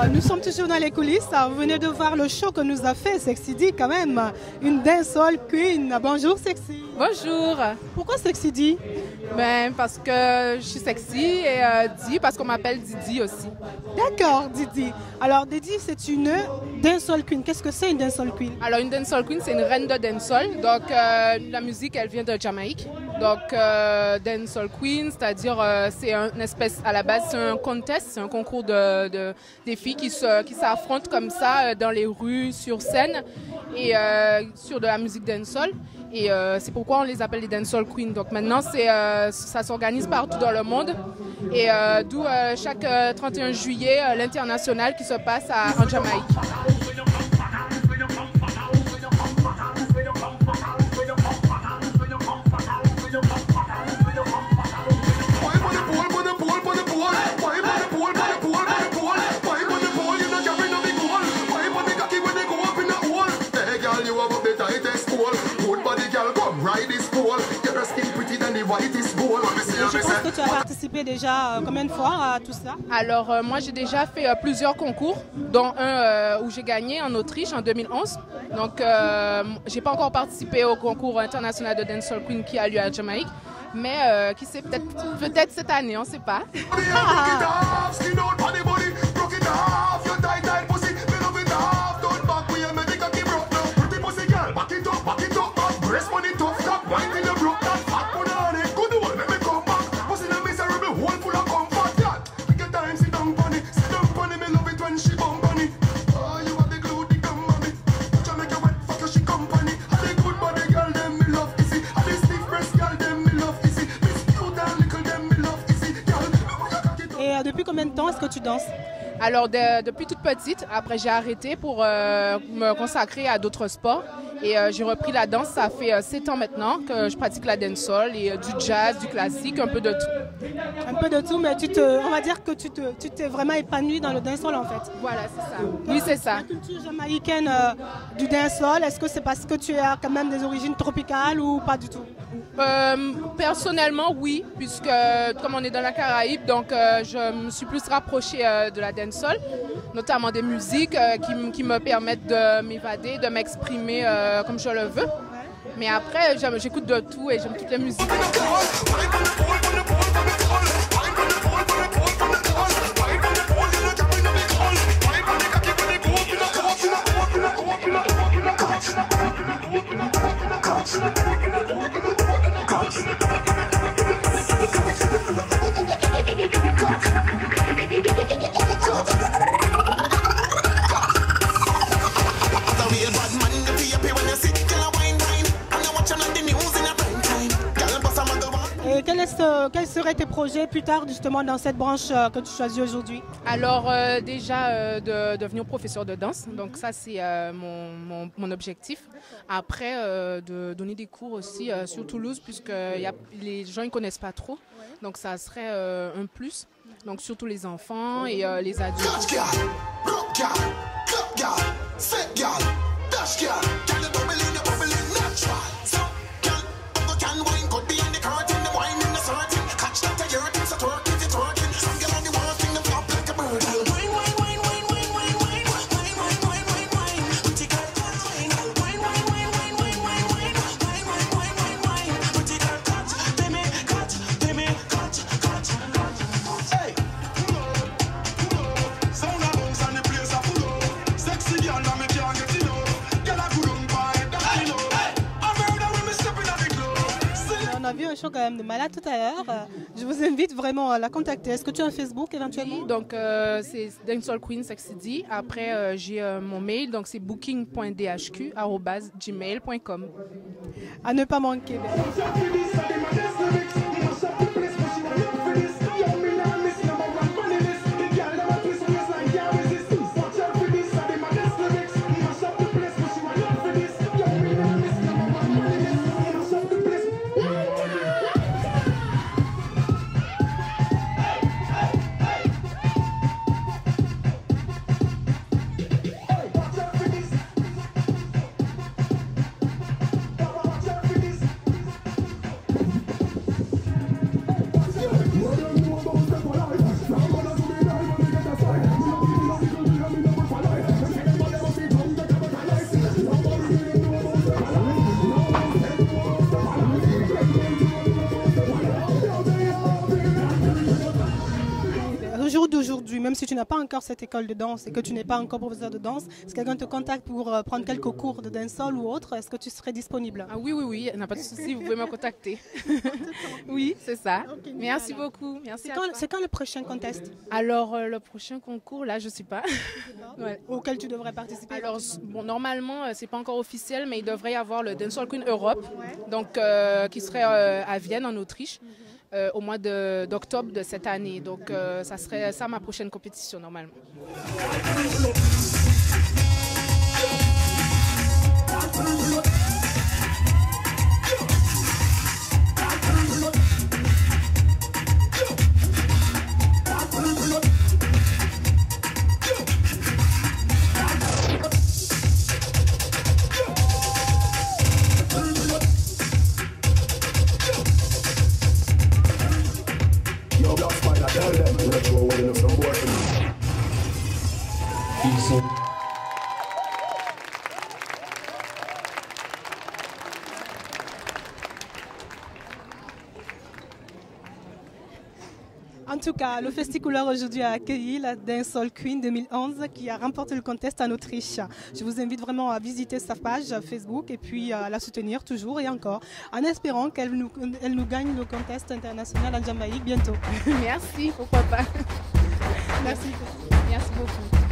nous sommes toujours dans les coulisses. Vous venez de voir le show que nous a fait Sexy D quand même. Une dancehall queen. Bonjour Sexy. Bonjour. Pourquoi Sexy D? Ben, parce que je suis sexy et Di parce qu'on m'appelle Didi aussi. D'accord Didi. Alors Didi, c'est une dancehall queen. Qu'est-ce que c'est une dancehall queen? Alors une dancehall queen, c'est une reine de dancehall. Donc la musique, elle vient de Jamaïque. Donc dancehall queen, c'est-à-dire c'est une espèce, à la base c'est un contest, c'est un concours des filles qui s'affrontent comme ça dans les rues, sur scène et sur de la musique dancehall. Et c'est pourquoi on les appelle les dancehall queens. Donc maintenant, ça s'organise partout dans le monde. Et d'où chaque 31 juillet, l'international qui se passe en Jamaïque. Je pense que tu as participé déjà combien de fois à tout ça? Alors moi j'ai déjà fait plusieurs concours, dont un où j'ai gagné en Autriche en 2011. Donc j'ai pas encore participé au concours international de Dancehall Queen qui a lieu à Jamaïque, mais qui sait peut-être cette année, on ne sait pas. Depuis combien de temps est-ce que tu danses? Alors depuis toute petite, après j'ai arrêté pour me consacrer à d'autres sports et j'ai repris la danse, ça fait 7 ans maintenant que je pratique la dancehall et du jazz, du classique, un peu de tout. Un peu de tout, mais on va dire que tu t'es vraiment épanouie dans le dancehall en fait. Voilà, c'est ça. Oui, c'est ça. La culture jamaïcaine du dancehall, est-ce que c'est parce que tu as quand même des origines tropicales ou pas du tout? Personnellement, oui, puisque comme on est dans la Caraïbe, donc je me suis plus rapprochée de la dancehall, notamment des musiques qui me permettent de m'évader, de m'exprimer comme je le veux. Mais après, j'écoute de tout et j'aime toutes les musiques. Et quels seraient tes projets plus tard justement dans cette branche que tu choisis aujourd'hui? Alors déjà de devenir professeur de danse, donc ça c'est mon objectif. Après de donner des cours aussi sur Toulouse puisque les gens ne connaissent pas trop, donc ça serait un plus. Donc surtout les enfants et les adultes. On a vu un show quand même de malade tout à l'heure. Je vous invite vraiment à la contacter. Est-ce que tu as un Facebook éventuellement? Oui, donc c'est Dancehall Queen Sexy D. Après j'ai mon mail, donc c'est booking.dhq@gmail.com. À ne pas manquer. n'as pas encore cette école de danse et que tu n'es pas encore professeur de danse, si quelqu'un te contacte pour prendre quelques cours de dancehall ou autre, est-ce que tu serais disponible? Ah oui, oui, oui, il n'y a pas de souci, vous pouvez me contacter. Oui. C'est ça. Okay, Merci voilà. beaucoup. Merci. C'est quand le prochain contest? Alors, le prochain concours, là, je ne sais pas. Ouais. Auquel tu devrais participer? Alors, bon, normalement, c'est pas encore officiel, mais il devrait y avoir le Dancehall Queen Europe, donc, qui serait à Vienne, en Autriche, au mois d'octobre de cette année. Donc, ça serait ça ma prochaine compétition, normalement. En tout cas, le Festicouleur aujourd'hui a accueilli la Dancehall Queen 2011 qui a remporté le contest en Autriche. Je vous invite vraiment à visiter sa page Facebook et puis à la soutenir toujours et encore, en espérant qu'elle nous gagne le contest international en Jamaïque bientôt. Merci, pourquoi pas. Merci. Merci beaucoup.